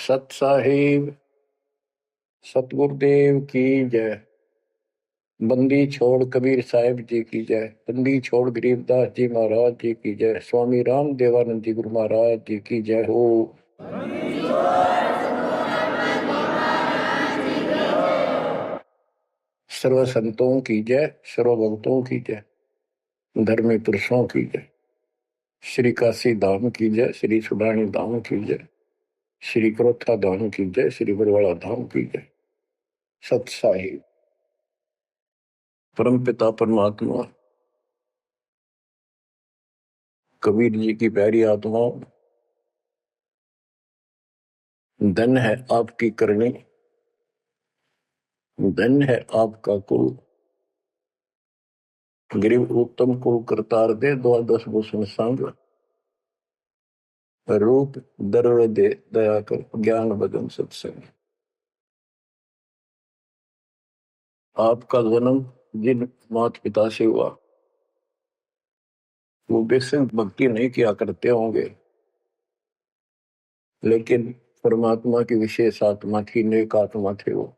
सत साहिब सतगुरुदेव की जय। बंदी छोड़ कबीर साहिब जी की जय। बंदी छोड़ गरीबदास जी महाराज जी की जय। स्वामी राम देवानंद जी गुरु महाराज जी की जय हो। सर्व संतों की जय, सर्व भक्तों की जय, धर्मी पुरुषों की जय। श्री काशी धाम की जय, श्री सुडानी धाम की जय, श्री क्रोथा धाम की जय, श्री बरवाड़ा धाम की जय। सत साहिब परम पिता परमात्मा कबीर जी की प्यारी आत्माओं, धन है आपकी करनी, धन है आपका कुल। गरीब उत्तम कुल करतार दे, द्वादश भूषण संग रूप दर्व दे, दया कर ज्ञान बदन सत्संग। आपका जन्म जिन माता पिता से हुआ वो बेशक भक्ति नहीं किया करते होंगे, लेकिन परमात्मा की विशेष आत्मा थी, नेक आत्मा थे वो।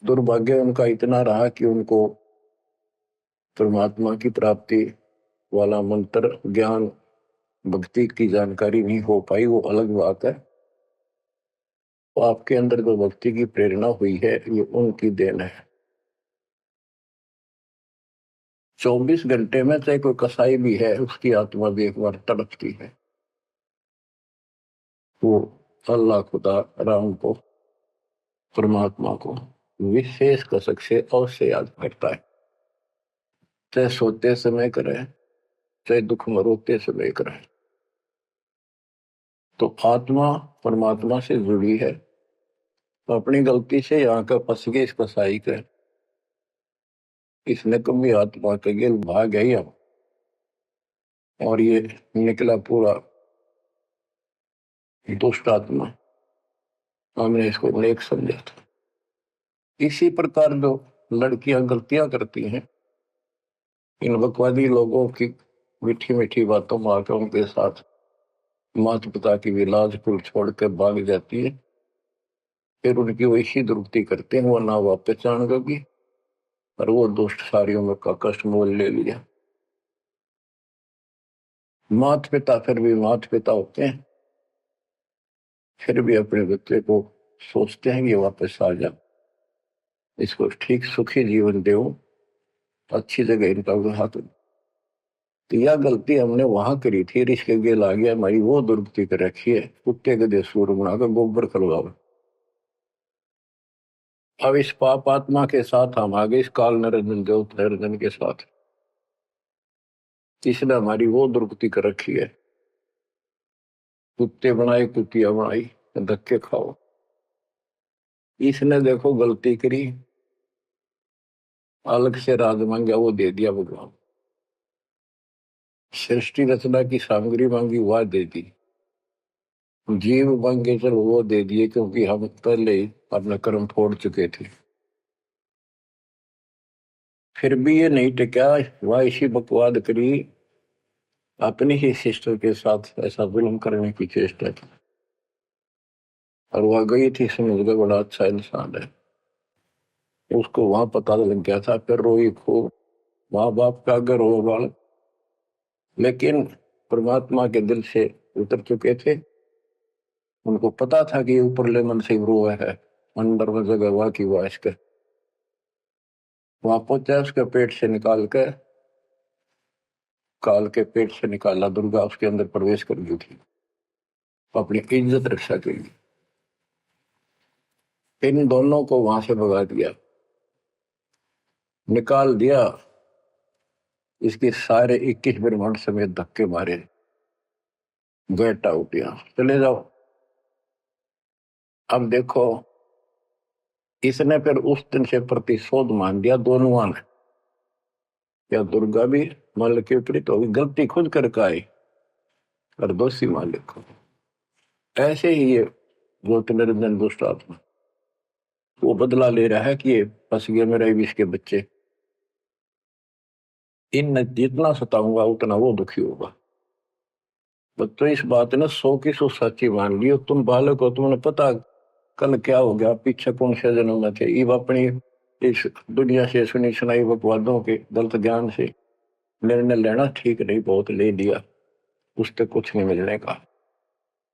दुर्भाग्य उनका इतना रहा कि उनको परमात्मा की प्राप्ति वाला मंत्र ज्ञान भक्ति की जानकारी नहीं हो पाई, वो अलग बात है। तो आपके अंदर जो भक्ति की प्रेरणा हुई है ये उनकी देन है। 24 घंटे में चाहे कोई कसाई भी है उसकी आत्मा भी एक बार तड़पती है, वो अल्लाह खुदा राम को परमात्मा को विशेष कसक से अवश्य याद करता है, चाहे सोते समय करे चाहे दुख में रोते समय करे। तो आत्मा परमात्मा से जुड़ी है, तो अपनी गलती से यहाँ का फंस गए इस कसाई के, इसने कभी आत्मा के गिल भाग गई अब, और ये निकला पूरा दुष्ट आत्मा। हमने इसको नेक समझा था। इसी प्रकार जो लड़कियां गलतियां करती हैं, इन बकवादी लोगों की मीठी मीठी बातों में आकर उनके साथ माता पिता की भी लाज कुल छोड़ के भाग जाती है, फिर उनकी वैसी दुर्गति करते हैं, वो ना वापस जानेगी और वो दुष्ट सारियों में का कष्ट मोल ले लिया। माता पिता फिर भी माता पिता होते हैं, फिर भी अपने बच्चे को सोचते हैं कि वापस आ जा, इसको ठीक सुखी जीवन दे, अच्छी जगह इनका विवाह कर। तो यह गलती हमने वहां करी थी, रिश्के गेल आ गया, हमारी वो दुर्गति कर रखी है, कुत्ते गधे सूर बनाकर गोबर खलवाओ। अब इस पाप आत्मा के साथ हम आगे इस काल निरंजन देव निरंजन के साथ, इसने हमारी वो दुर्गति कर रखी है, कुत्ते बनाए कुतिया बनाई, धक्के खाओ। इसने देखो गलती करी, अलग से राज मांगा वो दे दिया भगवान, सृष्टि रचना की सामग्री मांगी वह दे दी, जीव मांगे चल वो दे दिए, क्योंकि हम पहले ही अपना कर्म फोड़ चुके थे। फिर भी ये नहीं टिका, वह इसी बकवाद करी, अपनी ही सिस्टर के साथ ऐसा जुल्म करने की चेष्टा की, और वह गई थी समझ गए बड़ा अच्छा इंसान है, उसको वहां पता लग गया था, फिर रोई खूब, माँ बाप का अगर रो बाल, लेकिन परमात्मा के दिल से उतर चुके थे, उनको पता था कि ऊपरले मन से रो है, अंदर में जगह वह की वाश के वहां पहुंचा, उसके पेट से निकाल के, काल के पेट से निकाला, दुर्गा उसके अंदर प्रवेश कर गई थी अपनी इज्जत रक्षा के लिए। इन दोनों को वहां से भगा दिया, निकाल दिया, इसके सारे 21 ब्रह्मांड समेत धक्के मारे, गेट आउट, यहां चले जाओ। अब देखो, इसने फिर उस दिन से प्रतिशोध मान दिया दोनों ने, या दुर्गा भी मालिक के विपरीत होगी, गलती खुद करके आई और दोषी मालिक को। ऐसे ही ये ज्योतिर्निरंजन दुष्ट आत्मा वो बदला ले रहा है कि ये फंस गए मेरे विष के बच्चे, इन जितना सताऊंगा उतना वो दुखी होगा। तो इस बात ने 100 की 100 सच्ची मान ली। तुम बालक हो, तुमने पता कल क्या हो गया, पीछे कौन से जन्म में थे। इब अपनी इस दुनिया से सुनी सुनाई बकवादों के गलत ज्ञान से निर्णय लेना ठीक नहीं, बहुत ले लिया, उससे कुछ नहीं मिलने का।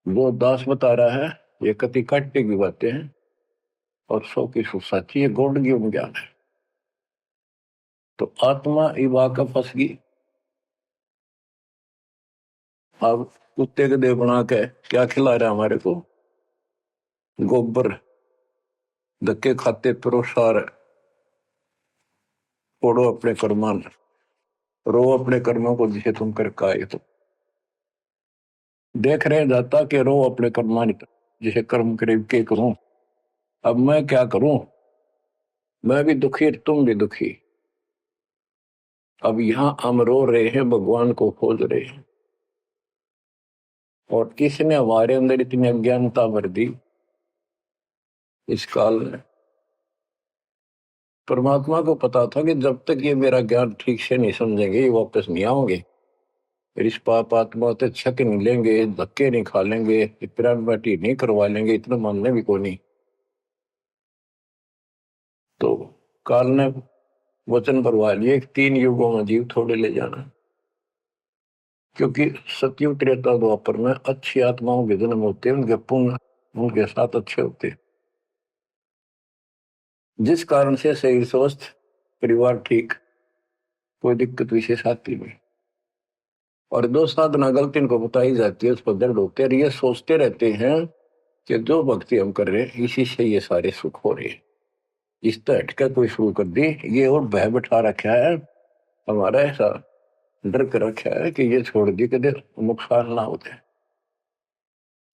वो दास बता रहा है ये कति काटे की बातें हैं और 100 की 100 सच्ची, ये गौड़ ज्ञान है। तो आत्मा इब आकर फंस गई। अब कुत्ते के देह बना के क्या खिला रहा है हमारे को, गोबर, धक्के खाते प्रोसार, फोड़ो अपने कर्मान, रो अपने कर्मों को जिसे तुम कर आए। तो देख रहे जाता कि रो अपने कर्मान जिसे कर्म करीब के करूं। अब मैं क्या करूं, मैं भी दुखी तुम भी दुखी। अब यहां हम रो रहे हैं, भगवान को खोज रहे हैं, और किसने हमारे अंदर इतनी अज्ञानता भर दी इस काल में। परमात्मा को पता था कि जब तक ये मेरा ज्ञान ठीक से नहीं समझेंगे ये वापस नहीं आओगे, फिर इस पाप आत्मा से छक नहीं लेंगे, धक्के नहीं खा लेंगे, पिरान बाटी नहीं करवा लेंगे, इतना मानने भी को नहीं। तो काल ने वचन भरवा लिए 3 युगों में जीव थोड़े ले जाना, क्योंकि सतयुग त्रेता द्वापर में अच्छी आत्माओं के जन्म होते हैं, उनके पुण्य उनके साथ अच्छे होते हैं, जिस कारण से शरीर स्वस्थ, परिवार ठीक, कोई दिक्कत विशेष आती नहीं। और दो साधना गलती इनको बताई जाती है, उस पर दर्द होते हैं। ये सोचते रहते हैं कि जो भक्ति हम कर रहे हैं इसी से ये सारे सुख हो रहे हैं, इस तरह हटकर कोई शुरू कर दी, ये और भय बैठा रखा है हमारा, ऐसा डर कर रखा है कि ये छोड़ दी कि नुकसान ना होते।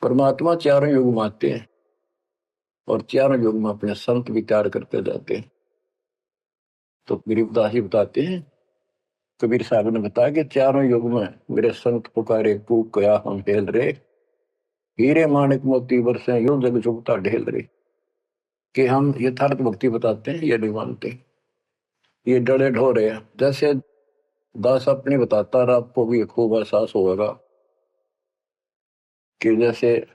परमात्मा चारों युग में आते हैं और चारों युग में अपने संत विचार करते जाते हैं। तो गरीबदास जी बताते हैं, कबीर साहब ने बताया कि चारों युग में मेरे संत पुकारे कूक कया हम हेल रे, हीरे माणिक मोती बरसे यूं जग चुगता ढेल रे। कि हम यथार्थ भक्ति बताते हैं ये नहीं मानते, ये डरे ढो रहे हैं। जैसे दास अपनी बताता रहा, आपको भी खूब एहसास होगा कि जैसे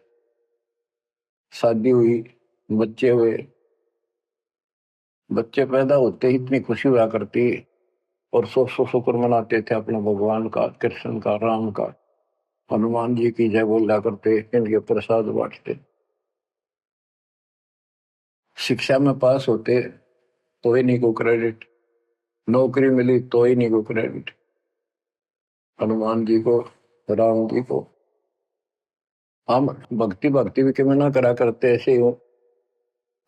शादी हुई, बच्चे हुए, बच्चे पैदा होते ही इतनी खुशी हुआ करती, और 100 शुक्र मनाते थे अपने भगवान का, कृष्ण का, राम का, हनुमान जी की जय बोला करते, इनके प्रसाद बांटते। शिक्षा में पास होते तो ही नहीं को क्रेडिट, नौकरी मिली तो ही नहीं को क्रेडिट, हनुमान जी को, राम जी को। हम भक्ति भक्ति भी क्यों ना करा करते, ऐसे ही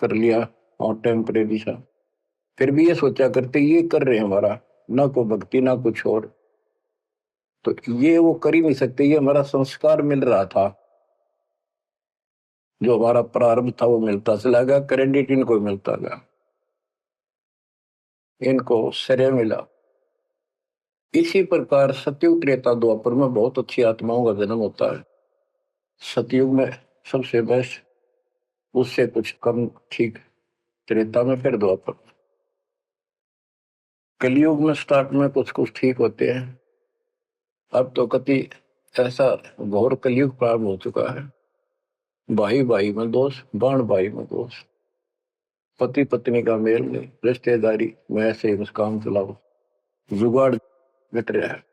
कर लिया और टेम्परेरी सा, फिर भी ये सोचा करते ये कर रहे हैं हमारा, ना को भक्ति ना कुछ और, तो ये वो कर ही नहीं सकते, ये हमारा संस्कार मिल रहा था, जो हमारा प्रारंभ था वो मिलता चला गया, क्रेडिट इनको मिलता गया, इनको श्रेय मिला। इसी प्रकार सतयुग त्रेता द्वापर में बहुत अच्छी आत्माओं का जन्म होता है। सतयुग में सबसे बेस्ट, उससे कुछ कम ठीक, त्रेता में, फिर द्वापर। कलयुग में स्टार्ट में कुछ कुछ ठीक होते हैं, अब तो कति ऐसा घोर कलयुग प्रारंभ हो चुका है। भाई भाई में दोष, बाण भाई में दोष, पति पत्नी का मेल नहीं, रिश्तेदारी में ऐसे ही काम चलाओ, जुगाड़ घट रहा है।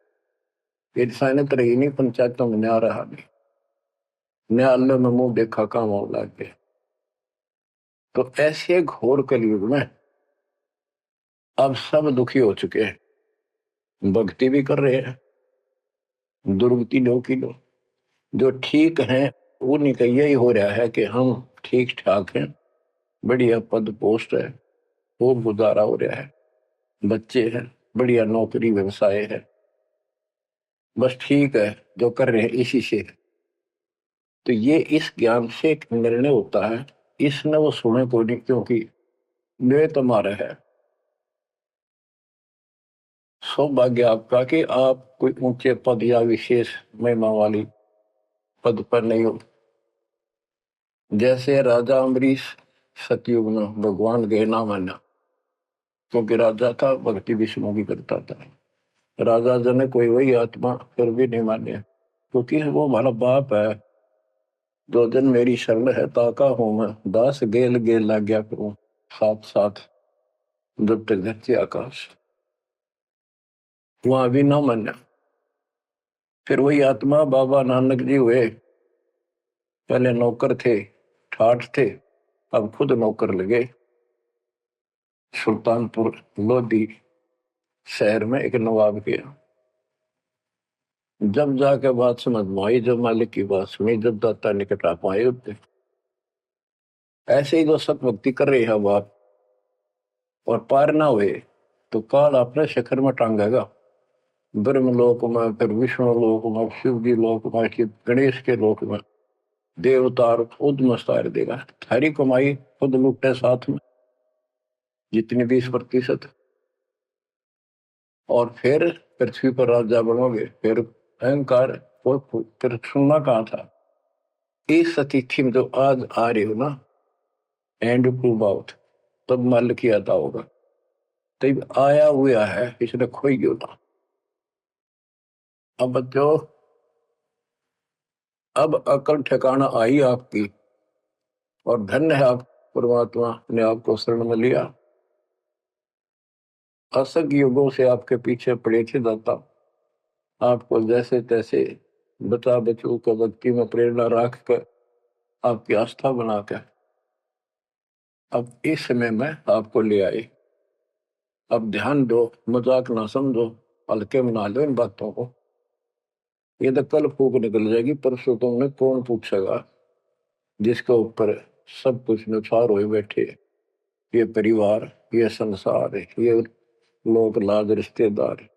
इंसानियत रही नहीं, पंचायतों में न्याय रहा नहीं, न्यायालय में मुंह देखा काम हो लागे। तो ऐसे घोर कलयुग में अब सब दुखी हो चुके हैं, भक्ति भी कर रहे हैं, दुर्गति लो की लो, जो ठीक है उन्हीं का यही हो रहा है कि हम ठीक ठाक हैं, बढ़िया पद पोस्ट है, खूब गुजारा हो रहा है, बच्चे हैं, बढ़िया नौकरी व्यवसाय है, बस ठीक है जो कर रहे हैं इसी से। तो ये इस ज्ञान से एक निर्णय होता है, इसने वो सुने को नहीं, क्योंकि वे तुम्हारा है। सौभाग्य आपका कि आप कोई ऊंचे पद या विशेष महिमा वाली पद पर नहीं हो। जैसे राजा अम्बरीश सतयुग में भगवान गए ना माना, क्योंकि राजा था, भक्ति विष्णु की करता था, राजा जन कोई वही आत्मा, फिर भी नहीं माने, क्योंकि वो हमारा बाप है। दो दिन मेरी शरण है ताका हूं मैं, दास गेल गेल लग गया करूं, साथ साथ जब तक धरती आकाश। वहां भी ना माना। फिर वही आत्मा बाबा नानक जी हुए। पहले नौकर थे, ठाठ थे, अब खुद नौकर लगे। सुल्तानपुर लोधी शहर में एक नवाब के यहाँ। जब जाके बात समझ में आई, जब मालिक की बात सुनी, जब दाता निकट आ पाए उठे। ऐसे ही जो सत भक्ति कर रहे हैं बात और पार ना हुए तो काल अपने शिखर में टांगेगा। ब्रह्मलोक में, फिर विष्णु लोक में, शिव जी लोक में, कि गणेश के लोक में देवतार खुद मस्तार देगा। थारी कमाई खुद लुटे साथ में जितनी 20%। और फिर पृथ्वी पर राजा बनोगे। फिर अहंकार और फिर सुनना कहाँ था। इस अतिथि में जो आज आ रहे हो ना, एंड टू बाउट, तब मल की आता होगा। तब आया हुआ है, इसने खोई क्यों ना। अब बच्चों, अब अकल ठिकाना आई आपकी, और धन्य है आप, परमात्मा ने आपको शरण में लिया। असंग युगों से आपके पीछे पड़े थे दाता, आपको जैसे तैसे बचा बचू का भक्ति में प्रेरणा रख कर, आपकी आस्था बनाकर अब इस समय में आपको ले आए। अब ध्यान दो, मजाक ना समझो, हल्के में ना लो इन बातों को। ये तो कल फूक निकल जाएगी, परसों तुमने कौन पूछेगा जिसके ऊपर सब कुछ नुसार हुए बैठे। ये परिवार, ये संसार, ये लोग लाज रिश्तेदार,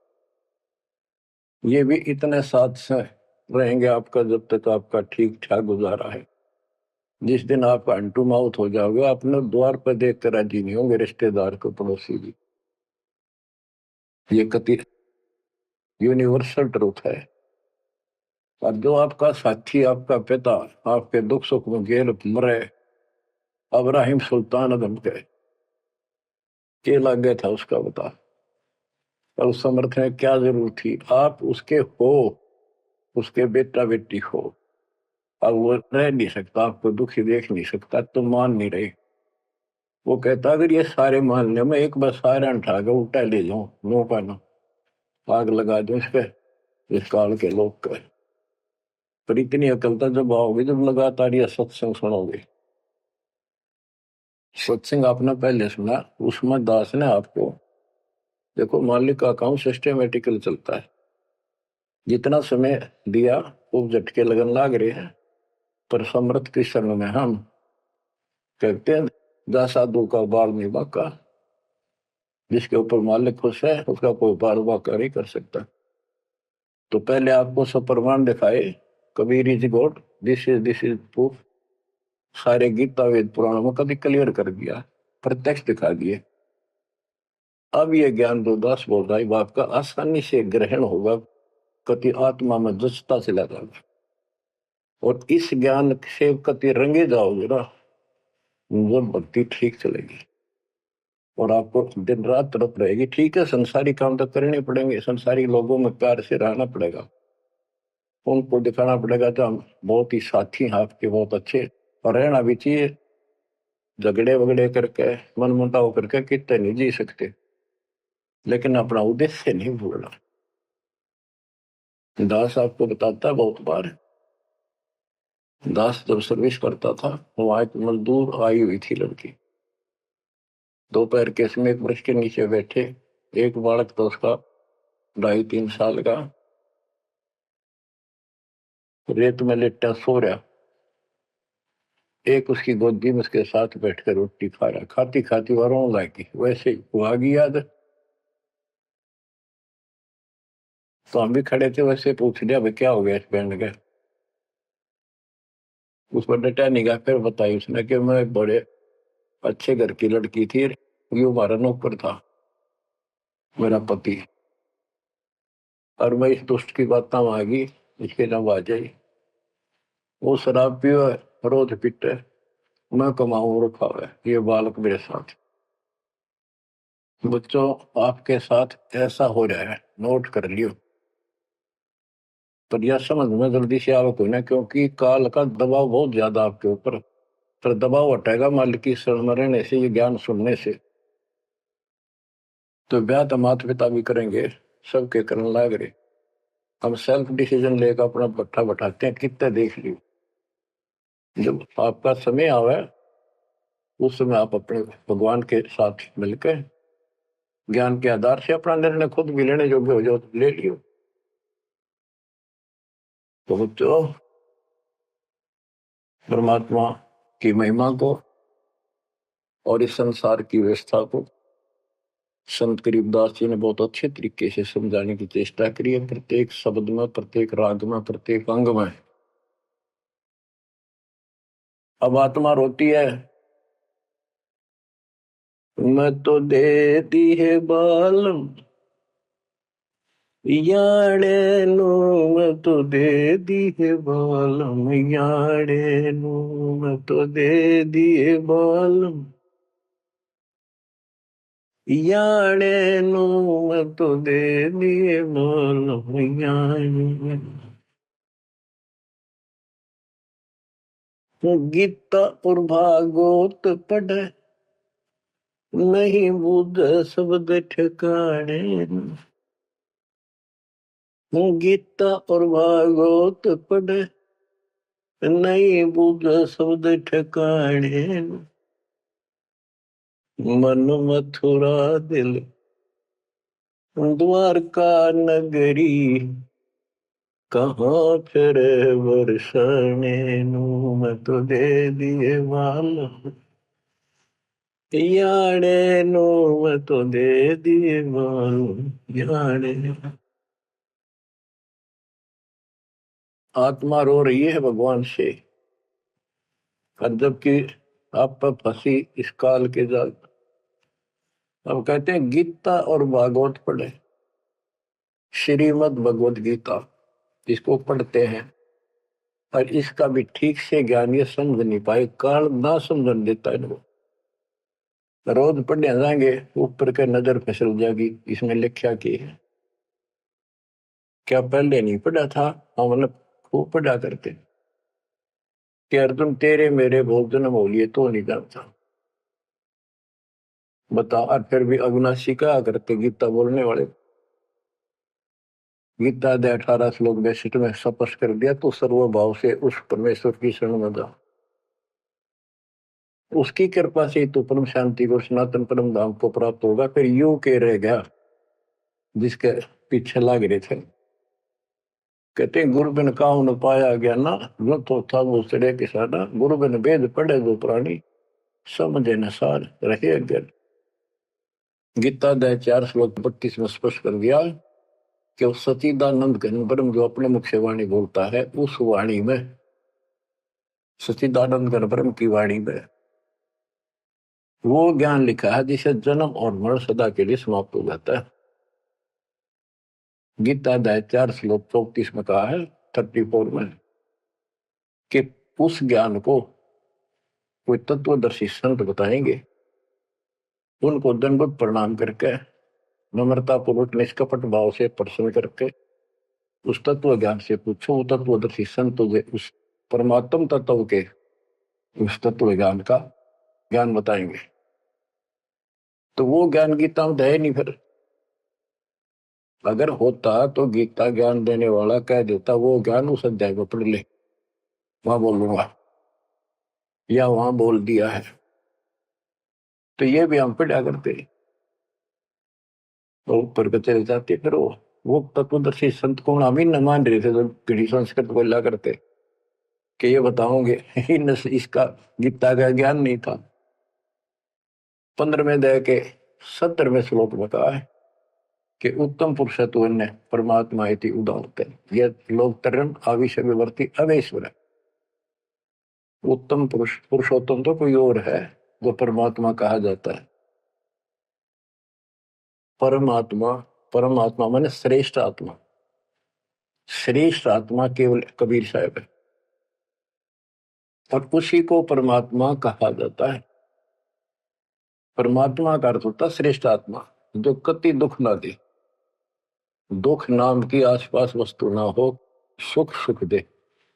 ये भी इतने साथ से रहेंगे आपका जब तक आपका ठीक ठाक गुजारा है। जिस दिन आप अंटू माउथ हो जाओगे, अपने द्वार पर देख कर राजी नहीं होंगे रिश्तेदार को, पड़ोसी भी। ये कति यूनिवर्सल ट्रूथ है। और जो आपका साथी, आपका पिता, आपके दुख सुख में गेल मरे, अब्राहिम सुल्तान अदम के लग गया था उसका बता। और उस समर्थ में क्या जरूरत थी, आप उसके हो, उसके बेटा बेटी हो। अब वो रह नहीं सकता, आपको दुखी देख नहीं सकता, तो मान नहीं रहे। वो कहता अगर ये सारे मान ले, मैं एक बार सारे उठा के उल्टा ले जाऊं, नो पाना आग लगा दूं इस पे, इस काल के लोग का। पर इतनी अकलता जब आओगे जब लगातार ये सत्संग सुनोगे। सत्संग आपने पहले सुना, उसमें दास ने आपको, देखो मालिक का काम सिस्टमेटिकल चलता है। जितना समय दिया वो झटके लगन लाग रहे हैं। पर समर्थ के शरण में हम कहते हैं, जा साधु का बाल नहीं बाका। जिसके ऊपर मालिक खुश है उसका कोई बाल बाका नहीं कर सकता। तो पहले आपको सब प्रमाण दिखाए, Kabir is God, this is proof. सारे गीता वेद पुराणों में कभी क्लियर कर दिया, प्रत्यक्ष दिखा दिए। अब ये ज्ञान जो दास बोल रहा है आपका आसानी से ग्रहण होगा, कति आत्मा में जचता चला जाएगा। और इस ज्ञान से कति रंगे जाओगे ना, वो भक्ति ठीक चलेगी। और आपको दिन रात तरफ रहेगी। ठीक है, संसारी काम तो करने पड़ेंगे, संसारी लोगों में प्यार से रहना पड़ेगा, उनको दिखाना पड़ेगा तो हम बहुत ही साथी हैं आपके, बहुत अच्छे। और रहना भी चाहिए। झगड़े वगड़े करके, मन मुटाव करके कितने नहीं जी सकते, लेकिन अपना उद्देश्य नहीं भूलना। दास आपको बताता है बहुत बार, दास जब सर्विस करता था, वहां एक मजदूर आई हुई थी लड़की। दोपहर के समय एक वृक्ष के नीचे बैठे, एक बालक तो उसका 2.5-3 साल का रेत में लेटा सो रहा। एक उसकी गोदी में उसके साथ बैठकर रोटी खा रहा, खाती खाती वह रोने लगी। वैसे ही वो आ गई याद। तो हम भी खड़े थे, वैसे पूछ लिया भाई क्या हो गया इस बैंड का। उस पर डटा नहीं गया। फिर बताई उसने कि मैं बड़े अच्छे घर की लड़की थी, ये हमारा नौकर था, मेरा पति। और मैं इस दुष्ट की बात आ गई, इसके नाम आ जाई। वो शराब पियो, रोज पीटे, मैं कमाऊं रखा हुआ है, ये बालक मेरे साथ। बच्चों, आपके साथ ऐसा हो रहा है, नोट कर लियो। पर यह समझ में जल्दी से आवक हुई ना, क्योंकि काल का दबाव बहुत ज्यादा आपके ऊपर। पर दबाव हटेगा मालिक की शरण में रहने से, ये ज्ञान सुनने से। तो ब्याह तो माता पिता भी करेंगे, सबके करने लाग रहे। हम सेल्फ डिसीजन लेकर अपना पट्टा बैठाते हैं, कितने देख लियो। जब आपका समय आवे उस समय आप अपने भगवान के साथ मिलकर ज्ञान के आधार से अपना निर्णय खुद भी लेने योग्य हो जाओ तो ले लियो। तो बच्चों, परमात्मा की महिमा को और इस संसार की व्यवस्था को संत करीबदास जी ने बहुत अच्छे तरीके से समझाने की चेष्टा करी है, प्रत्येक शब्द में, प्रत्येक राग में, प्रत्येक अंग में। अब आत्मा रोती है, मैं तो दे दी है बालम याड़े नो, मैं तो दे दी है बालम याड़े नो, मैं तो दे दिए बालम याड़े नो, मैं तो दे दिए बालम याड़े। गीता और भागवत पढ़े नहीं बुध शब्द ठिकाने। गीता और भागवत पढ़े नहीं बुध शब्द ठिकाने। मन मथुरा दिल द्वारका नगरी, कहाँ फिर बरसाने नू, मैं तो दे दिए बाल याड़े नो, मैं तो दे दिए बाल याड़े। आत्मा रो रही है भगवान से, और जबकि आप पर फंसी इस काल के जाल। अब कहते हैं गीता और भागवत पढ़े, श्रीमद् भगवत गीता इसको पढ़ते हैं और इसका भी ठीक से ज्ञान ये समझ नहीं पाए, काल ना समझ देता है इनको। रोज पढ़ने जाएंगे ऊपर के नजर फिसल जाएगी, इसमें लिखा की है क्या पहले नहीं पढ़ा था। हाँ मतलब खूब पढ़ा करते कि अर्जुन तेरे मेरे बहुत जन्म हो लिए तो नहीं जानता, बता। और फिर भी अविनाशी कहा करते गीता बोलने वाले, गीता दे 18 श्लोक 62 में स्पष्ट कर दिया, तो सर्वभाव से उस परमेश्वर की शरण में जा, उसकी कृपा से तो परम शांति को, सनातन परम धाम को प्राप्त होगा। फिर यू के रह गया जिसके पीछे लाग रहे थे। कहते गुरु बिन काहू न पाया गया ना, जो तो था वो सड़े किसाना, गुरु बिन वेद पढ़े जो प्राणी, समझे न सार रहे अज्ञान। गीता दे 4 श्लोक 32 में स्पष्ट कर दिया कि उस सचिदानंद घन ब्रह्म जो अपने मुख से वाणी बोलता है, उस वाणी में, सचिदानंद घन ब्रह्म की वाणी में वो ज्ञान लिखा है जिसे जन्म और मरण सदा के लिए समाप्त हो जाता है। गीता अध्याय 4 श्लोक 34 में कहा है, 34 में, कि उस ज्ञान को कोई तत्वदर्शी संत बताएंगे, उनको दंडवत प्रणाम करके नम्रता पूर्वक निष्कपट भाव से प्रश्न करके उस तत्व ज्ञान से पूछो। वो तत्वदर्शी संत उस परमात्म तत्व के उस तत्व ज्ञान का ज्ञान बताएंगे। तो वो ज्ञान गीता में है नहीं। फिर अगर होता तो गीता ज्ञान देने वाला कह देता वो ज्ञान उस अध्याय को पढ़ ले, वहां बोलूंगा या वहां बोल दिया है। तो ये भी हम पढ़ा करते तो ऊपर को चले जाते। फिर वो तत्वदर्शी संत को हम ही न मान रहे थे, तो घड़ी संस्कृत बोला करते कि ये बताओगे इसका गीता का ज्ञान नहीं था। 15वें अध्याय के 70वें श्लोक में कहा है कि उत्तम पुरुषत्व ने परमात्मा इति उदाहरते, ये लोग तरन आविष्य विवर्ती अवेश्वर। उत्तम पुरुष, पुरुषोत्तम तो कोई और है जो परमात्मा कहा जाता है। परमात्मा, परमात्मा माने श्रेष्ठ आत्मा, श्रेष्ठ आत्मा केवल कबीर साहब है, और उसी को परमात्मा कहा जाता है। परमात्मा का अर्थ होता श्रेष्ठ आत्मा, जो कति दुख ना दे, दुख नाम की आसपास वस्तु ना हो, सुख सुख दे,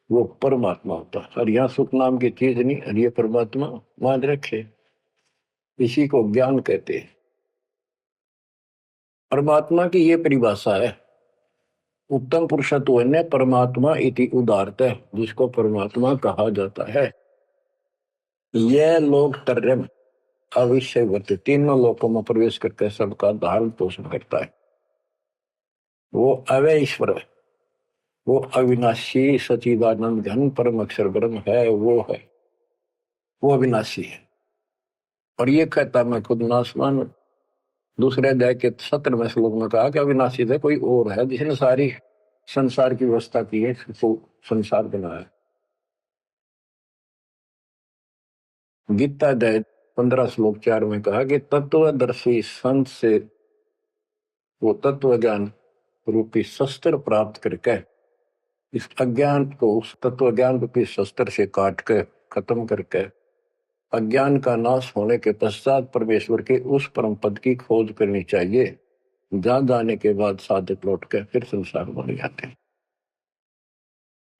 वो परमात्मा होता है। और यहाँ सुख नाम की चीज नहीं, और ये परमात्मा मान रखे, इसी को ज्ञान कहते हैं। परमात्मा की ये परिभाषा है, उत्तम पुरुषत्व ने परमात्मा इति उदारत है, जिसको परमात्मा कहा जाता है। यह लोग तरम अविषयवत, तीनों लोकों में प्रवेश करके सबका धारण पोषण करता है। वो अवय ईश्वर है, वो अविनाशी सचिदानंद घन परम अक्षर ब्रह्म है, वो अविनाशी है। और ये कहता मैं खुद नासवान, दूसरे अध्याय के 17वें श्लोक में कहा कि अविनाशी है, कोई और है जिसने सारी संसार की व्यवस्था की है, तो संसार बनाया। गीता अध्याय 15 श्लोक 4 में कहा कि तत्वदर्शी संत से वो तत्व ज्ञान रूपी शस्त्र प्राप्त करके इस अज्ञान को उस तत्व ज्ञान रूपी शस्त्र से काट कर खत्म करके अज्ञान का नाश होने के पश्चात परमेश्वर के उस परम पद की खोज करनी चाहिए, जहां जाने के बाद साधक लौट कर फिर संसार बन जाते हैं।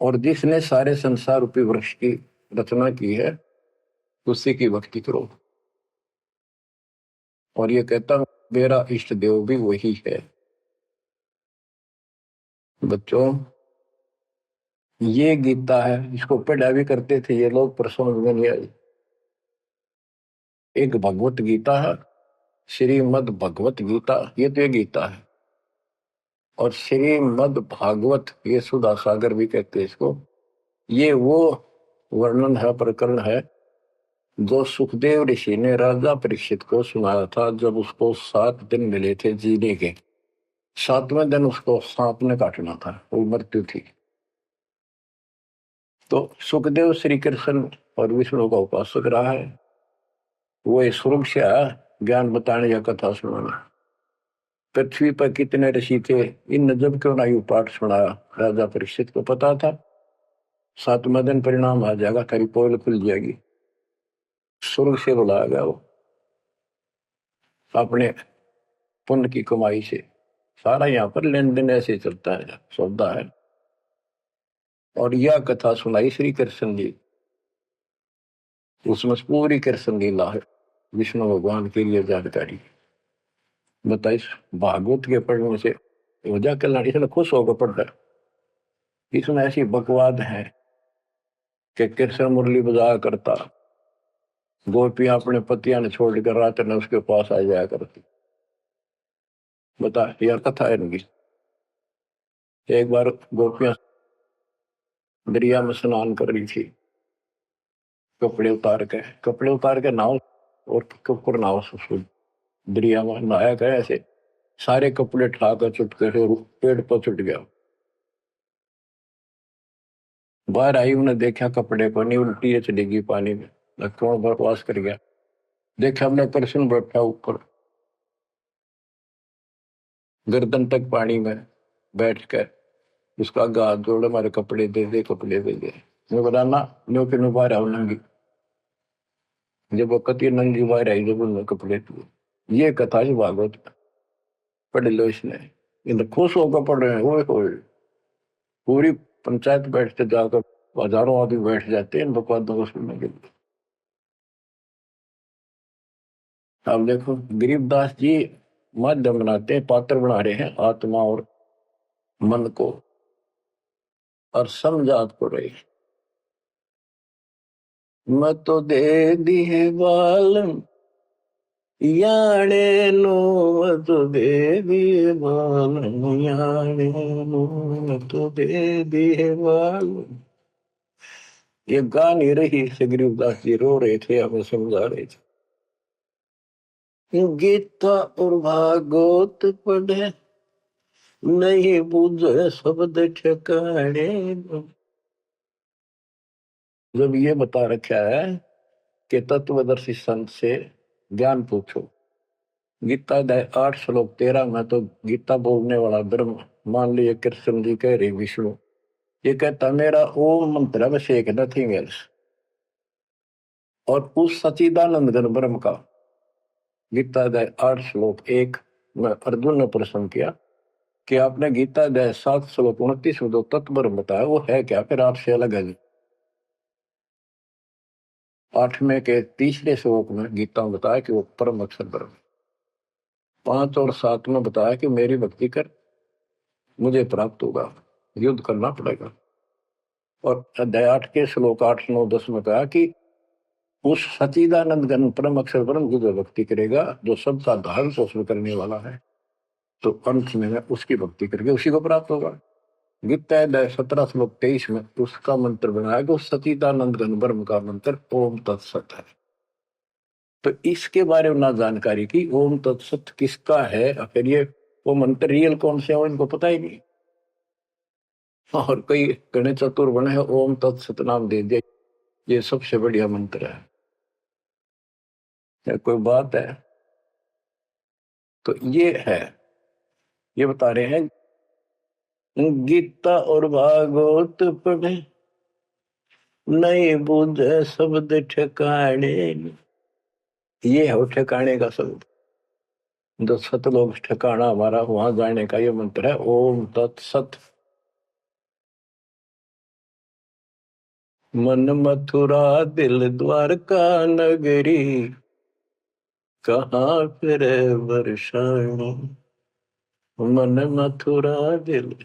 और जिसने सारे संसार रूपी वृक्ष की रचना की है, उसी की भक्ति करो। और ये कहता मेरा इष्ट देव भी वही है। बच्चों, ये गीता है, इसको पढ़ा भी करते थे ये लोग, पर समझ में नहीं आई। एक भगवत गीता है, श्रीमद भगवत गीता, ये तो ये गीता है। और श्रीमद भागवत, ये सुधा सागर भी कहते हैं इसको। ये वो वर्णन है, प्रकरण है, जो सुखदेव ऋषि ने राजा परीक्षित को सुनाया था जब उसको 7 दिन मिले थे जीने के। 7वें दिन उसको सांप ने काटना था, वो मृत्यु थी। तो सुखदेव श्री कृष्ण और विष्णु का उपासक रहा है, वो स्वर्ग से आया ज्ञान बताने या कथा सुनाना। पृथ्वी पर कितने ऋषि थे, इन जब क्यों ना यू पाठ सुनाया। राजा परीक्षित को पता था 7वें दिन परिणाम आ जाएगा, तेरी पोल खुल जाएगी। स्वर्ग से बुलाया गया वो, अपने पुण्य की कमाई से। सारा यहाँ पर लेन देन ऐसे चलता है, सौदा है। और यह कथा सुनाई श्री कृष्ण जी, उसमें पूरी कृष्ण लीला है, विष्णु भगवान के लिए जानकारी बताइए। भागवत के पढ़ने से वजह कल्याण, इसने खुश होकर पढ़ता है। इसमें ऐसी बकवाद है कि कृष्ण मुरली बजाया करता, गोपियां अपने पतियां ने छोड़कर रात ने उसके पास आ जाया करती। बता यार, कथा है इनकी। एक बार गोपियां दरिया में स्नान कर रही थी, कपड़े उतार के नाव और ऊपर नाव दरिया में नहाया गया। ऐसे सारे कपड़े ठाकर चुटके से पेड़ पर चुट गया। बाहर आई, उन्हें देखा कपड़े को नहीं, उल्टी चली गई पानी में, लक्ष्मण बकवास कर गया। देखा हमने कृष्ण बैठा ऊपर गर्दन तक पानी में बैठ कर, उसका हाथ जोड़े, हमारे कपड़े दे दे, कपड़े दे दे। मैं बोला ना, नो फिर मैं बाहर आऊ नंगी। जब वो कति नंगी बाहर आई, जब उन्होंने कपड़े दिए। ये कथा ही भागवत पढ़ लो। इसने इन खुश होकर पढ़ रहे हैं, वो पूरी पंचायत बैठते जाकर, हजारों आदमी बैठ जाते हैं इन बकवादों को सुनने के लिए। अब देखो गरीबदास जी माध्यम बनाते हैं, पात्र बना रहे हैं आत्मा और मन को, और समझात को रही। मैं तो दे दी है बालम याने नो, मैं तो दे दी है बालम याने नो, मैं तो दे दी है बालम। ये गा नहीं रही से, गरीबदास जी रो रहे थे, हमें समझा रहे थे। गीता और भागवत पढ़े नहीं बुझे शब्द ठिकाने। जब ये बता रखा है कि तत्वदर्शी संत से ज्ञान पूछो, गीता 8 श्लोक 13 में तो गीता बोलने वाला ब्रह्म, मान लीजिए कृष्ण जी कह रहे विष्णु, ये कहता मेरा ओम मंत्र में से एक नथिंग एल्स। और उस सचिदानंद घन ब्रह्म का गीता 8 श्लोक 1 में अर्जुन ने प्रश्न किया कि आपने गीता अध्याय 7 श्लोक 29 में जो तत्व ब्रह्म बताया वो है क्या, फिर आपसे अलग है। 8वें के तीसरे श्लोक में गीता में बताया कि वो परम अक्षर ब्रह्म। 5 और 7 में बताया कि मेरी भक्ति कर, मुझे प्राप्त होगा, युद्ध करना पड़ेगा। और अध्याय 8 के श्लोक 8, 9, 10 में कहा कि उस सचिदानंद घन परम अक्षर ब्रह्म की जो भक्ति करेगा, जो सबका धारण पोषण करने वाला है, तो अंत में उसकी भक्ति करके उसी को प्राप्त होगा। गीता अध्याय 17 श्लोक 23 में उसका मंत्र बनाया कि सचिदानंद घन ब्रह्म का मंत्र ओम तत्सत है। तो इसके बारे में ना जानकारी की, ओम तत्सत किसका है, फिर ये वो मंत्र रियल कौन से है इनको पता ही नहीं। और कई गणेश चतुर बने हैं, ओम तत्सत नाम दे दिया, ये सबसे बढ़िया मंत्र है। क्या कोई बात है? तो ये है, ये बता रहे हैं गीता और भागवत पढ़े नहीं बुझे शब्द ठिकाने। ये है ठिकाने का शब्द, जो सतलोक ठिकाना हमारा, वहां जाने का ये मंत्र है ओम तत्सत। मन मथुरा दिल द्वारका नगरी, कहाँ फिर वर्षाणी। मन मथुरा दिल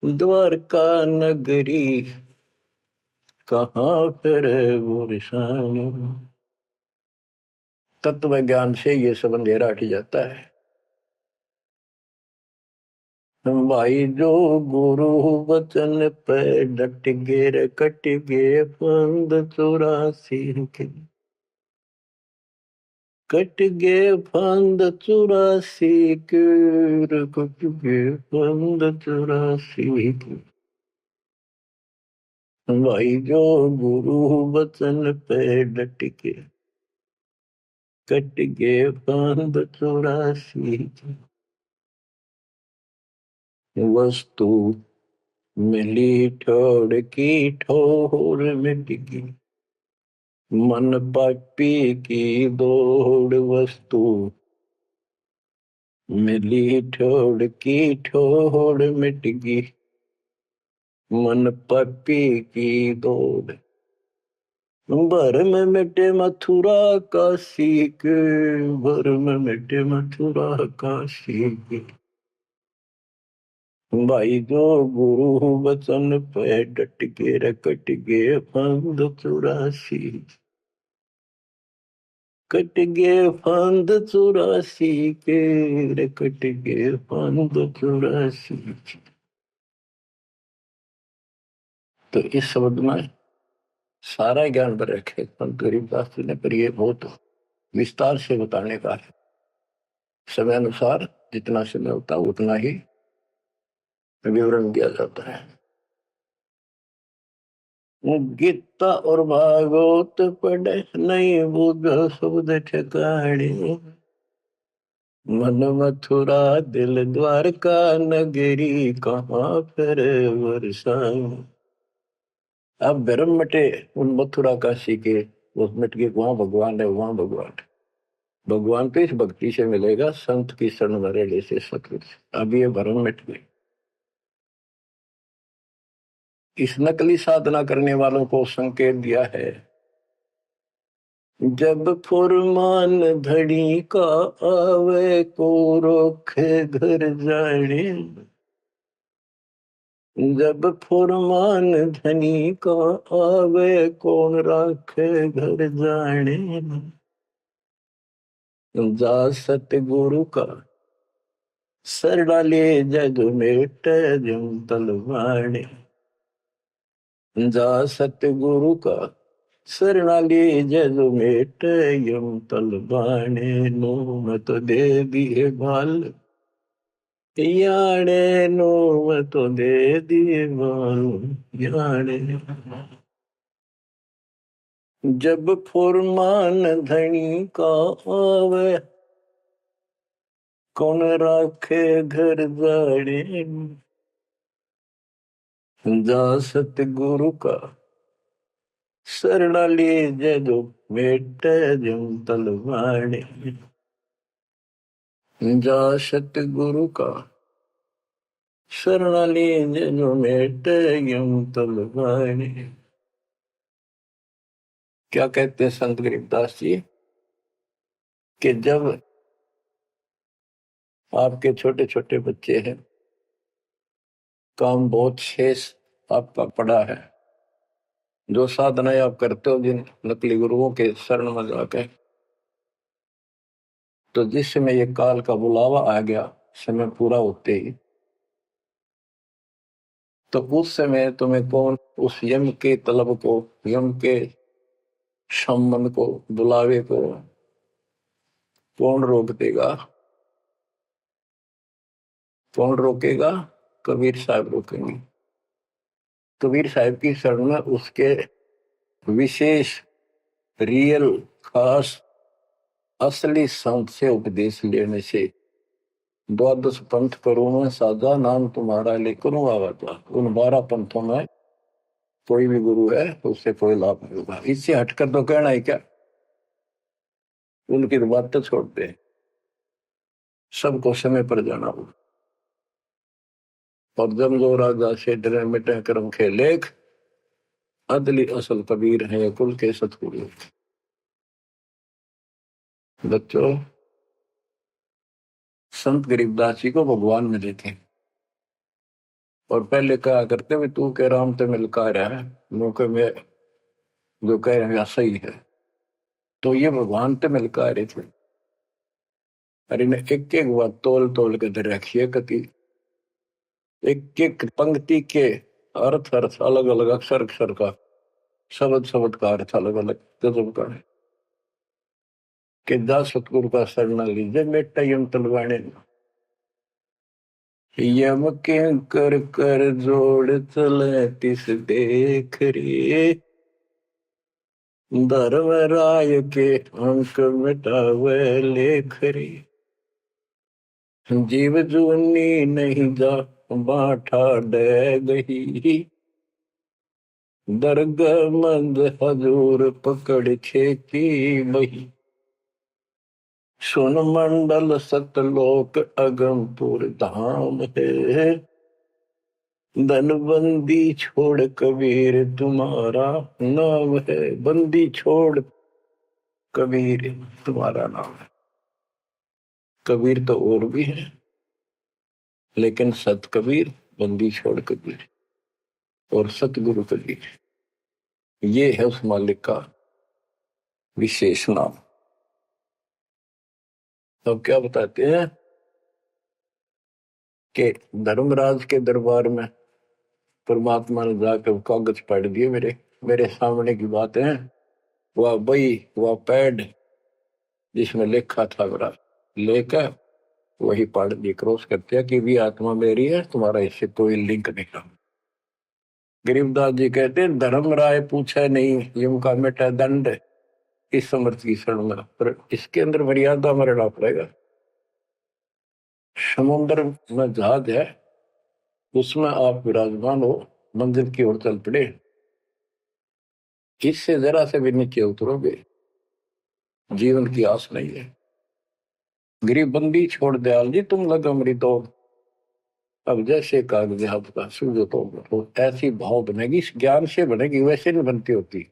द्वारका नगरी, कहाँ फिर वर्षाणी। तत्व ज्ञान से ये सब अंधेरा हट जाता है। भाई जो गुरु वचन पे डट गे, कट गे फंद 84 के, कट गे फंद 84 के, कट गे फंद 84 के। भाई जो गुरु वचन पे डट के, कट गे फंद 84 के। वस्तु मिली ठोड़ की ठोर मिट गई, मन पापी की दौड़। वस्तु मिली ठोड़ की ठोड़ मिट गई, मन पापी की दौड़। भर में मिटे मथुरा काशी के, भर में मिटे मथुरा काशी के। भाई जो गुरु वचन पे डट के, रकट गे फंद 84, कट गे फंद 84 के, रकट गे फंद 84। तो इस शब्द में सारा ज्ञान पर रखे संत गरीबदास जी ने, पर ये बहुत विस्तार से बताने का है। समय अनुसार जितना समय होता है उतना ही विवरण दिया जाता है। गीता और भागवत पढ़े नहीं बुझ शब्द ठिकाने, मन मथुरा दिल द्वारका नगरी, कहाँ फिर वर्षाणी। अब भ्रम मिटे उन मथुरा काशी के, वो मिट के वहां भगवान है, वहां भगवान है। भगवान तो इस भक्ति से मिलेगा, संत की शरण में रहने से, सतगुरु से। अब ये भ्रम मिट गए। इस नकली साधना करने वालों को संकेत दिया है, जब फुरमान धड़ी का आवे को रोखे घर जाने। जब फुरमान धनी का आवे कौन राखे घर जाने। जा सतगुरु का सरड़ा ले जग मेट जम तलवाणे। जा सतगुरु का सरड़ा ले जग मेट यम तलवाणे। नो मत दे दिए बाल याने, नो मत दे दिए बाल याने। जब फुरमान धनी का आवे कौन राखे घर जाड़े। जा सतगुरु का शरणा ले जदो मेट जम तलवाणे। जा सतगुरु का शरणाली जो मेट यूं तलवाने। क्या कहते हैं संत गरीबदास जी कि जब आपके छोटे छोटे बच्चे हैं, काम बहुत शेष आपका पड़ा है, जो साधनाएं आप करते हो जिन नकली गुरुओं के शरण में जाके, तो जिस समय ये काल का बुलावा आ गया, समय पूरा होते ही, तो उस समय तुम्हें कौन उस यम के तलब को, यम के सम्मन को, बुलावे को कौन रोक देगा? कौन रोकेगा? कबीर साहब रोकेंगे। कबीर साहब की शरण में उसके विशेष, रियल, खास, असली संत से उपदेश लेने से, द्वादश पंथ करूं मैं साधा, नाम तुम्हारा लेकर आवता। उन 12 पंथों में कोई भी गुरु है उससे कोई लाभ नहीं होगा। इससे हटकर तो कहना है क्या? उनकी बात तो छोड़ दे, सबको समय पर जाना हो। और जब जो राजा से डरे मिटे कर्म के लेख, अदली असल कबीर है कुल के सतगुरु। बच्चों, संत गरीबदास जी को भगवान मिले थे, और पहले कहा करते हुए तू के राम ते मिलका रहा है, मौके में जो कह रहे हैं सही है। तो ये भगवान ते मिलका रहे थे। और इन्हें एक एक बात तोल तोल के दे रखिए कति, एक एक पंक्ति के अर्थ अर्थ अलग अलग, अक्षर अक्षर का, शब्द शब्द का अर्थ अलग अलग गजब का है। कि जा सतगुरु का शरण लीजिए बेटा यम तलवाने। यम के कर कर जोड़ चले तिस देख रे, धर्म राय के अंक मिटावे लेख रे। जीव जूनी नहीं जा बाठा डे गही, दर्ग मंद हजूर पकड़ खेती बही। सुन मंडल सतलोक अगमपुर धाम है, धनबंदी छोड़ कबीर तुम्हारा नाम है। बंदी छोड़ कबीर तुम्हारा नाम है। कबीर तो और भी है, लेकिन सत कबीर, बंदी छोड़ कबीर और सतगुरु कबीर, ये है उस मालिक का विशेष नाम। तो क्या बताते हैं कि धर्मराज के दरबार में परमात्मा ने जाकर कागज पढ़ दिए, मेरे मेरे सामने की बात है। वह बई, वह पैड जिसमें लिखा था मेरा, लेकर वही पढ़ दी, क्रॉस करते हैं कि भी आत्मा मेरी है, तुम्हारा इससे कोई लिंक नहीं रहा। गरीबदास जी कहते हैं धर्म राय पूछे नहीं, यम का मिटा दंड इस समर्थ की शरण में, पर इसके अंदर मर्यादा में रहना पड़ेगा। समुद्र में जहाज है, उसमें आप विराजमान हो, मंजिल की ओर चल पड़े, इससे जरा से भी नीचे उतरोगे, जीवन की आस नहीं है। गरीब बंदी छोड़ दयाल जी तुम लग अमृत हो, अब जैसे कागज आपका सूझो तो ऐसी भाव बनेगी, इस ज्ञान से बनेगी, वैसे नहीं बनती होती।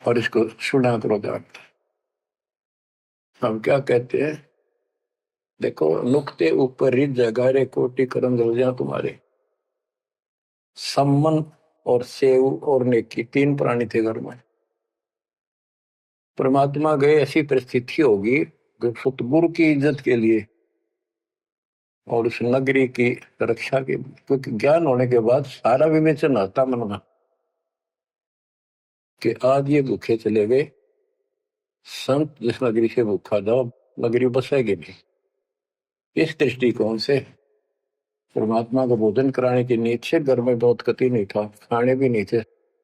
और इसको सुना करो ध्यान। हम क्या कहते हैं, देखो नुक्ते ऊपर रिज जगारे कोटि करम रोजा तुम्हारे। सम्मन और सेव और नेकी, 3 प्राणी थे घर में। परमात्मा गए, ऐसी परिस्थिति होगी जो सतगुरु की इज्जत के लिए और उस नगरी की रक्षा के, क्योंकि ज्ञान होने के बाद सारा विवेचन आता मन में कि आज ये भूखे चले गए, संत जिस नगरी से भूखा जाओ नगरी बसेगी नहीं। इस दृष्टिकोण से परमात्मा को भोजन कराने की नींद से घर में बहुत कति नहीं था, खाने भी नहीं थे,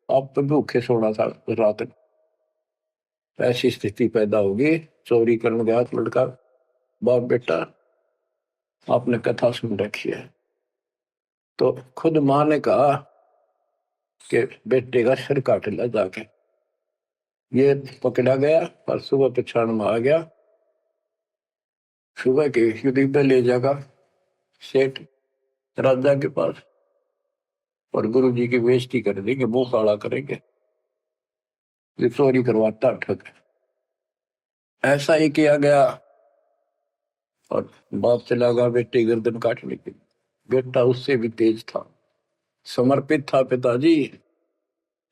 अब तो भूखे सोना था रात। ऐसी स्थिति पैदा होगी, चोरी करने गया लड़का, बाप बेटा, आपने कथा सुन रखी है। तो खुद माँ ने कहा कि बेटे का सिर काट लिया जाके। ये पकड़ा गया और सुबह पछाड़ में आ गया, सुबह के युद्ध पे ले जागा सेठ राजा के पास और गुरु जी की बेइज्जती कर देंगे, मुंह काला करेंगे, ये चोरी करवाता ठग। ऐसा ही किया गया और बाप चला गया बेटे गर्दन काटने के। बेटा उससे भी तेज था, समर्पित था, पिताजी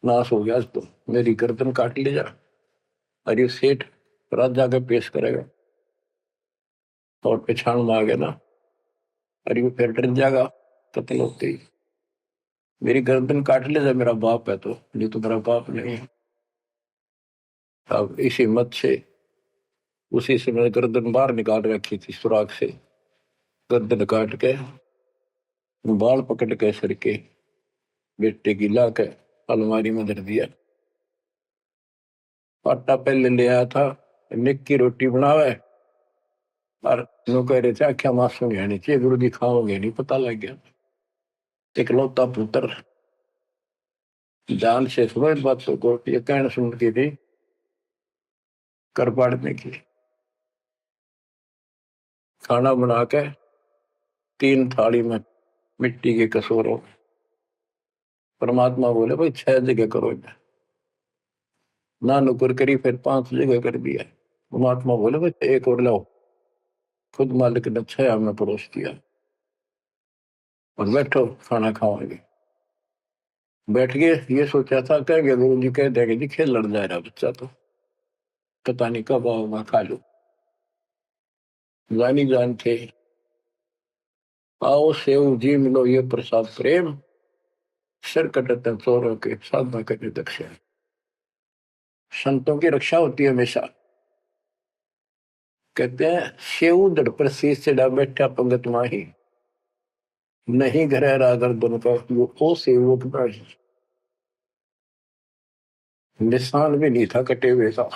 नाश हो गया तो मेरी गर्दन काट ले जा। अरे सेठ राजा के पेश करेगा और पहचान में आ गया ना, अरे वो फिर डर जाएगा कत्ल होते ही, मेरी गर्दन काट ले जा, मेरा बाप है तो, नहीं तो मेरा बाप नहीं है। अब इस हिम्मत से उसी समय गर्दन बाहर निकाल रखी थी सुराख से, गर्दन काट के बाल पकड़ के सर के बेटे की ला के अलमारी में धर दिया। आटा पहले ले आया था, निक की रोटी बनावे और नो कह रहे थे आख्या मासू नहीं आनी चाहिए, गुरु जी खाओगे नहीं, पता लग गया। इकलौता पुत्र जान से सुनो इस बातों को, ये कहना सुनती थी कर पाड़ने की। खाना बना के 3 थाली में मिट्टी के कसूरों, परमात्मा बोले भाई 6 जगह करो, ना नुकर करी, फिर 5 जगह कर दिया। परमात्मा बोले भाई एक और लाओ, खुद मालिक ने 6 में परोस दिया और बैठो खाना खाओगे। बैठ गए, ये सोचा था कह गया गुरु जी कह देंगे जी खेल लड़ जाए रहा बच्चा तो, पता नहीं कब आओ मैं खा लू। जानी जान थे, आओ सेव जी मिलो ये प्रसाद प्रेम, सिर कटते चोरों के साधना करने दक्षिण। संतों की रक्षा होती है हमेशा। कहते हैं सेव दड़ पर शीश चढ़ा बैठा पंगत माही, नहीं घर रागर दोनों का वो ओ सेवक नहीं। निशान भी नहीं था कटे हुए का।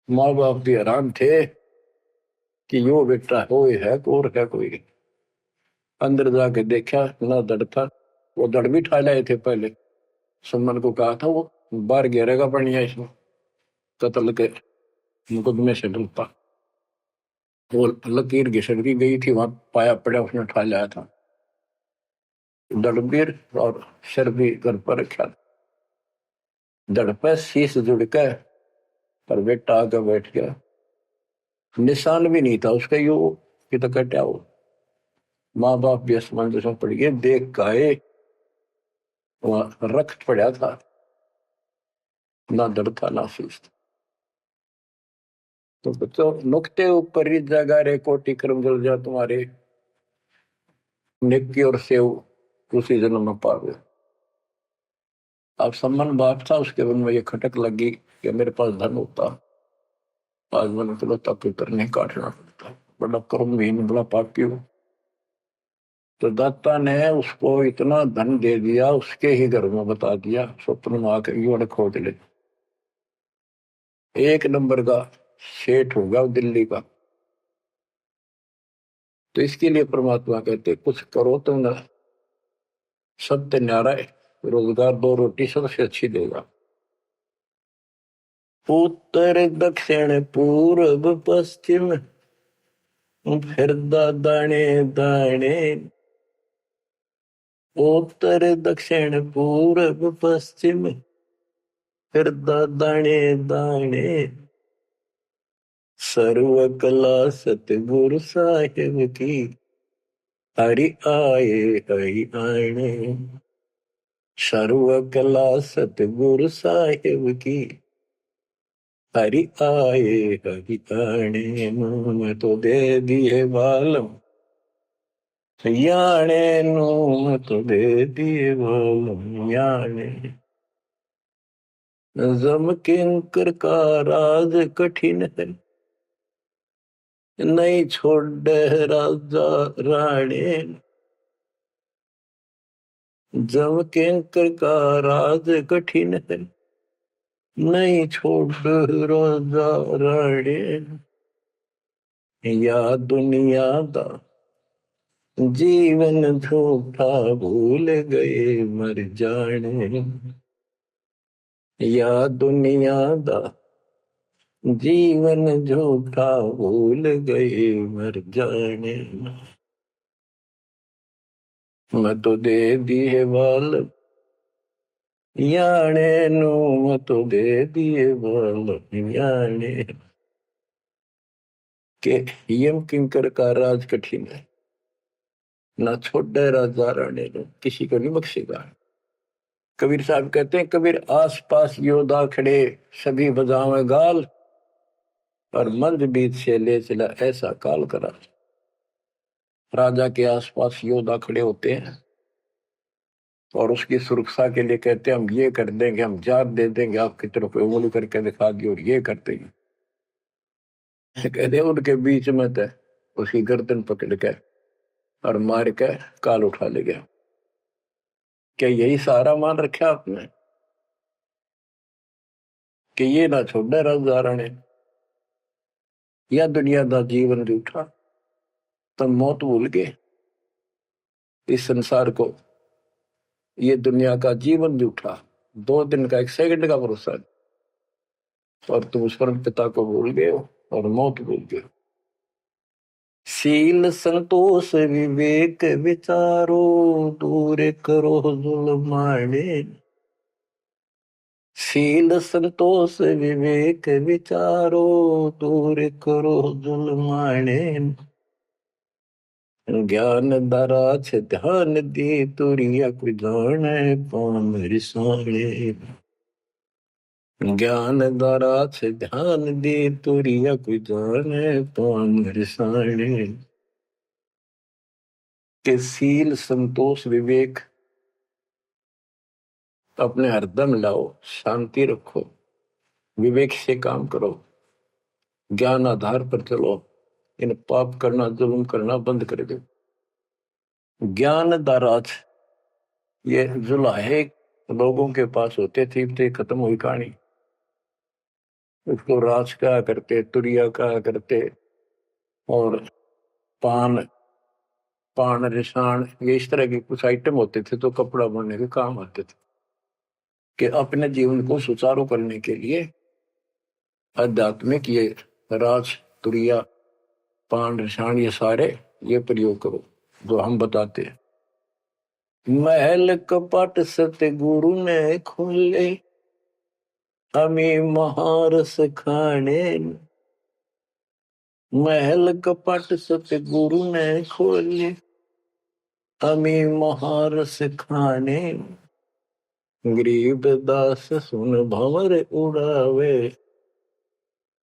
माँ बाप भी हैरान थे कि यो बेटा हो है और है कोई। अंदर जाके देखा ना दड़ था, वो दड़ भी ठा लाए थे पहले। सुमन को कहा था वो बाहर गिरेगा बढ़िया इसमें, कत्ल के मुकदमे से डरता। वो लकीर घिसड़ती गई थी, वहां पाया पड़ा उसने ठा लाया था। दड़बीर और सिर भी घर पर रखा था, दड़ पर शीश जुड़ के, पर बेटा आगे बैठ गया। निशान भी नहीं था उसका, यो कि तो कटा हो। माँ बाप भी असमंजस में पड़ गए, देख गाये वहां रक्त पड़ा था, ना दड़ था ना शीश था। तो बच्चों नुक्ते ऊपर ही जगा रे कोटि कर्म जल जा तुम्हारे, नेकी और सेव उसी जन्म में पावे। अब सम्मान बाप था, उसके मन में ये खटक लगी कि मेरे पास धन होता, आज मैंने चलो पितर नहीं काटना पड़ता, बड़ा कर्महीन बड़ा पापी हूं। तो दाता ने उसको इतना धन दे दिया, उसके ही घर में बता दिया, स्वप्न में आकर युवक खोज ले, 1 नंबर का सेठ होगा दिल्ली का। तो इसके लिए परमात्मा कहते कुछ करो तो ना, सत्य न्यारा है, रोजगार 2 रोटी सबसे अच्छी देगा। उत्तर दक्षिण पूर्व पश्चिम फिर दाने दाने, उत्तर दक्षिण पूर्व पश्चिम फिर दाने दाने, सर्व कला सतगुरु साहिब की, हरि आए हरि आने। सर्व कला सतगुरु साहिब की, हरि आए हरि आने। मुँह तो दे दिए बालम याने, मुँह तो दे दिए बालम याने। जम किंकर का राज कठिन है, नहीं छोड़ राजा राणे। जम किंकर का राज कठिन है, नहीं छोड़ राजा राणे। या दुनिया दा जीवन झूठा भूल गए मर जाने, या दुनिया दा जीवन झूठा भूल गए मर जाने, मैं तो दे दिए बाल याने नु, मैं तो दे दिए बाल याने। के यम किंकर का राज कठिन है, ना छोड़े राजा राणे नु, किसी को नहीं बख्शेगा। कबीर साहब कहते हैं, कबीर आस पास योद्धा खड़े सभी बजावे गाल, और मंद बीत से ले चला ऐसा काल करा। राजा के आसपास योद्धा खड़े होते हैं और उसकी सुरक्षा के लिए कहते हैं, हम ये कर देंगे, हम जात दे देंगे, आपकी तरफ उंगली करके दिखा दी और ये करते हैं। कहते हैं उनके बीच में तो उसकी गर्दन पकड़ के और मार के काल उठा ले गया। क्या यही सहारा मान रखा आपने कि ये ना छोड़े राजा राणे, या दुनिया का जीवन रूठा तो मौत भूल गए इस संसार को, ये दुनिया का जीवन रूठा, 2 दिन का 1 सेकंड का भरोसा है, और तुम उस परम पिता को भूल गए हो और मौत भूल गए। शील संतोष विवेक विचारो, दूर करो जुल्माने। शील संतोष विवेक विचारो, दूर करो जुल्माने। ज्ञान दरा छे ध्यान दी, तुरिया कोई जाने पाम रिसाणे। ज्ञान द्वारा से ध्यान दे, तुरिया कोई जाने पाम रिसाणे। के सील संतोष विवेक अपने हरदम लाओ, शांति रखो, विवेक से काम करो, ज्ञान आधार पर चलो, इन पाप करना जुल्म करना बंद कर दो। ज्ञान दाराज ये जुलाहे लोगों के पास होते थे, खत्म हुई कहानी। उसको राज कहा करते, तुरिया कहा करते, और पान पान रिसाण, ये इस तरह के कुछ आइटम होते थे तो कपड़ा बनने के काम आते थे। कि अपने जीवन को सुचारू करने के लिए आध्यात्मिक ये राज तुरिया पान रिसाण ये सारे ये प्रयोग करो जो हम बताते हैं। महल कपट सत्य गुरु ने खोले, हमें महारस खाने। महल कपट सत्य गुरु ने खोले, हमें महारस खाने। गरीब दास सुन भंवर उड़ावे,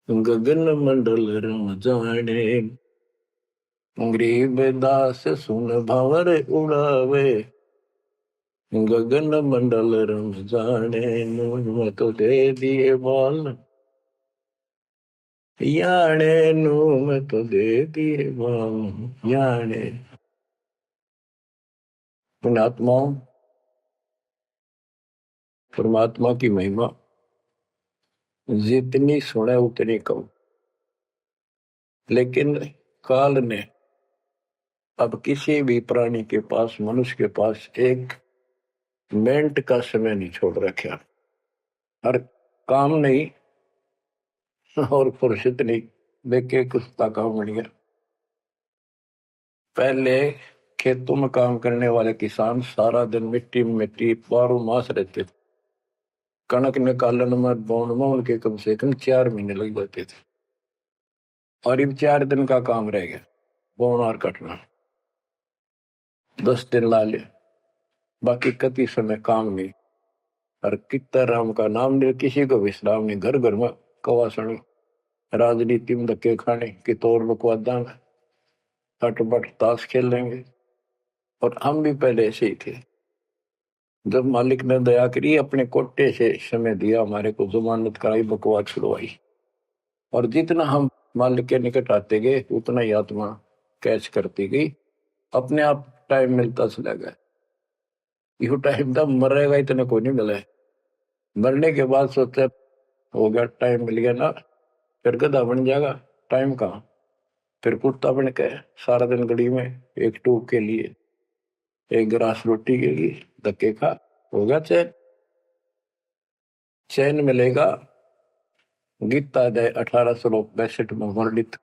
गगन मंडल रम जाने। गरीब दास सुन भंवर उड़ावे, गगन मंडल रम जाने। मैं तो दे दिए बाल याने नु, मैं तो दे दिए बाल याने। पुण्यात्माओं, परमात्मा की महिमा जितनी सुने उतनी कम। लेकिन काल ने अब किसी भी प्राणी के पास, मनुष्य के पास 1 मिनट का समय नहीं छोड़ रखा। हर काम नहीं और फुर्सत नहीं, देखे कुछ काम बन गया। पहले खेतों में काम करने वाले किसान सारा दिन मिट्टी में मिट्टी 12 मास रहते थे। कणक निकालन में बोन में उनके कम से कम 4 महीने लग जाते थे, और अब 4 दिन का काम रह गया बोन और कटना, 10 दिन ला ले, बाकी कति समय काम नहीं। और कितना राम का नाम ले, किसी को विश्राम नहीं, घर घर में कवासण, राजनीति में धक्के खाने की तौर बकवादा में हटबट ताश खेल लेंगे। और हम भी पहले ऐसे ही थे। जब मालिक ने दया करी, अपने कोटे से समय दिया हमारे को, जमानत कराई, बकवास छुड़वाई, और जितना हम मालिक के निकट आते गए उतना ही आत्मा कैच करती गई, अपने आप टाइम मिलता चला गया। यू टाइम तब मरेगा इतने को नहीं मिला है। मरने के बाद सोचा हो गया, टाइम मिल गया ना, फिर गधा बन जाएगा, टाइम कहाँ। फिर कुत्ता बन के सारा दिन गली में एक टूक के लिए, एक गिलास रोटी के लिए धक्के खा, हो गया चैन। चैन मिलेगा गीता अध्याय 18 श्लोक 62 में वर्णित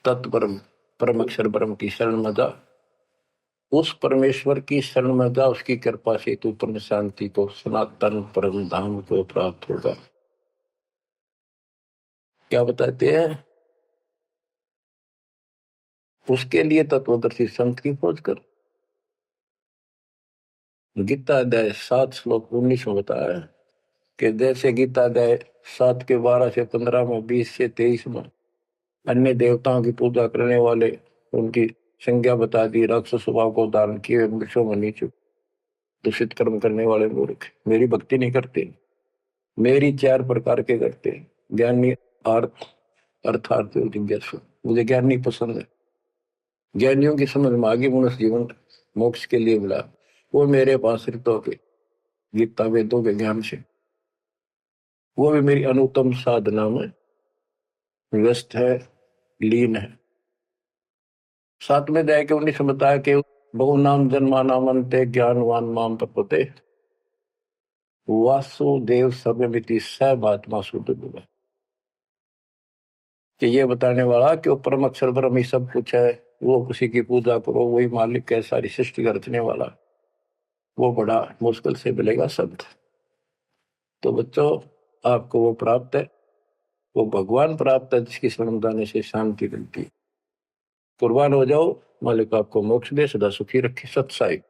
तत्परम परम अक्षर ब्रह्म की शरण में जा, उस परमेश्वर की शरण में जा, उसकी कृपा से तू परम शांति को, सनातन परम धाम को प्राप्त होगा। क्या बताते हैं? उसके लिए तत्वदर्शी संत की खोज कर। गीता अध्याय 7 श्लोक 19 में बताया कि जैसे गीता अध्याय 7 के 12 से 15 में, 20 से 23 में अन्य देवताओं की पूजा करने वाले, उनकी संज्ञा बता दी, राक्षस स्वभाव को धारण किए वृक्षों में नीचे दूषित कर्म करने वाले मूर्ख मेरी भक्ति नहीं करते। मेरी 4 प्रकार के करते, ज्ञानी, अर्थ, अर्थार्थ, जिज्ञासु। मुझे ज्ञान नहीं पसंद है। ज्ञानियों की समझ में आगे मनुष्य जीवन मोक्ष के लिए मिला, वो मेरे पास ऋतों के गीता वेदों के ज्ञान से, वो भी मेरी अनुत्तम साधना में व्यस्त है, लीन है। 7 में अध्याय के 19 में बताया कि बहु नाम जन्मा नामंते ज्ञानवान माम प्रपते वासुदेव सर्वमिति सर्वात्मा शुद्ध बुआ। कि ये बताने वाला कि वो परम अक्षर ब्रह्म ही सब कुछ है, वो किसी की पूजा करो, वही मालिक है, सारी सृष्टि का रचने वाला, वो बड़ा मुश्किल से मिलेगा शब्द। तो बच्चों, आपको वो प्राप्त है, वो भगवान प्राप्त है जिसकी शरण जाने से शांति मिलती है। कुर्बान हो जाओ, मालिक आपको मोक्ष दे, सदा सुखी रखे। सत्साई।